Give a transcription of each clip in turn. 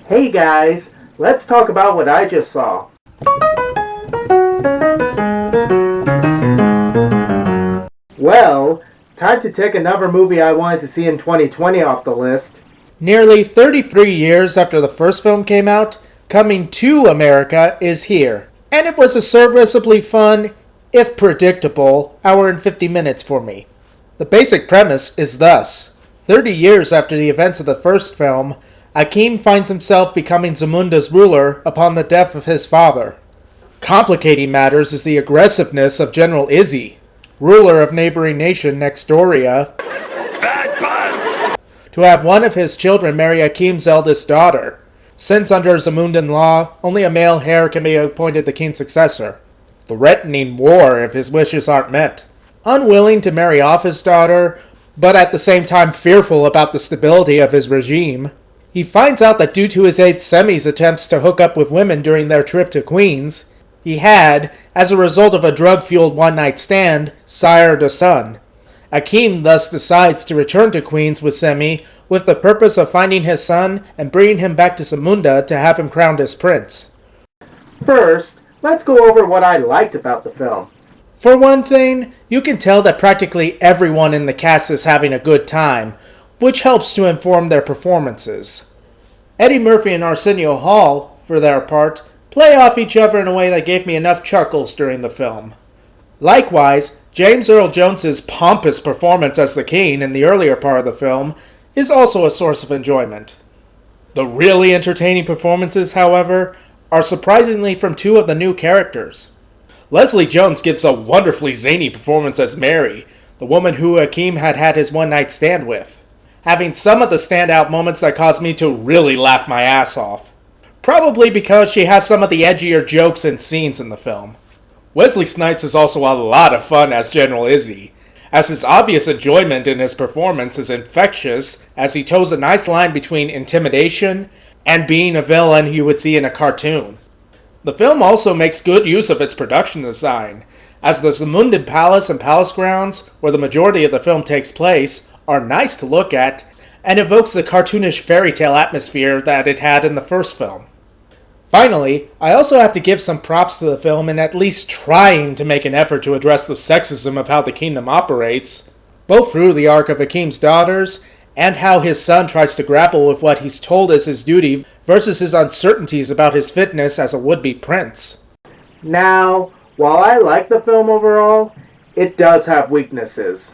Hey guys, let's talk about what I just saw. Well, time to take another movie I wanted to see in 2020 off the list. Nearly 33 years after the first film came out, Coming to America is here. And it was a serviceably fun, if predictable, hour and 50 minutes for me. The basic premise is thus. 30 years after the events of the first film, Akeem finds himself becoming Zumunda's ruler upon the death of his father. Complicating matters is the aggressiveness of General Izzy, ruler of neighboring nation Nextoria, to have one of his children marry Akeem's eldest daughter, since under Zamundan law, only a male heir can be appointed the king's successor, threatening war if his wishes aren't met. Unwilling to marry off his daughter, but at the same time fearful about the stability of his regime, he finds out that due to his aide Semi's attempts to hook up with women during their trip to Queens, he had, as a result of a drug-fueled one-night stand, sired a son. Akeem thus decides to return to Queens with Semi with the purpose of finding his son and bringing him back to Zamunda to have him crowned as prince. First, let's go over what I liked about the film. For one thing, you can tell that practically everyone in the cast is having a good time, which helps to inform their performances. Eddie Murphy and Arsenio Hall, for their part, play off each other in a way that gave me enough chuckles during the film. Likewise, James Earl Jones's pompous performance as the king in the earlier part of the film is also a source of enjoyment. The really entertaining performances, however, are surprisingly from two of the new characters. Leslie Jones gives a wonderfully zany performance as Mary, the woman who Akeem had his one-night stand with, having some of the standout moments that caused me to really laugh my ass off. Probably because she has some of the edgier jokes and scenes in the film. Wesley Snipes is also a lot of fun as General Izzy, as his obvious enjoyment in his performance is infectious as he toes a nice line between intimidation and being a villain you would see in a cartoon. The film also makes good use of its production design, as the Zamundan Palace and Palace grounds, where the majority of the film takes place, are nice to look at and evokes the cartoonish fairy tale atmosphere that it had in the first film. Finally, I also have to give some props to the film in at least trying to make an effort to address the sexism of how the kingdom operates, both through the arc of Akeem's daughters and how his son tries to grapple with what he's told is his duty versus his uncertainties about his fitness as a would-be prince. Now, while I like the film overall, it does have weaknesses.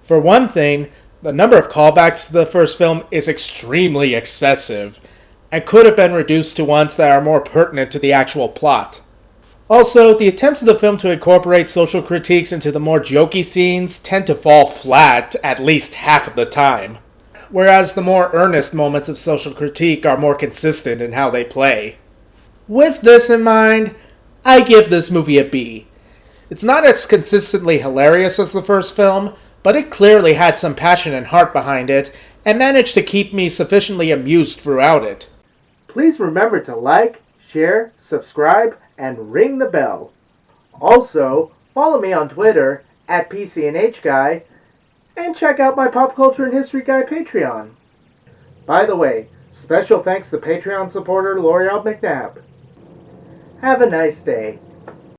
For one thing, the number of callbacks to the first film is extremely excessive, and could have been reduced to ones that are more pertinent to the actual plot. Also, the attempts of the film to incorporate social critiques into the more jokey scenes tend to fall flat at least half of the time, whereas the more earnest moments of social critique are more consistent in how they play. With this in mind, I give this movie a B. It's not as consistently hilarious as the first film, but it clearly had some passion and heart behind it, and managed to keep me sufficiently amused throughout it. Please remember to like, share, subscribe, and ring the bell. Also, follow me on Twitter at PCNHGuy, and check out my Pop Culture and History Guy Patreon. By the way, special thanks to Patreon supporter L'Oreal McNabb. Have a nice day.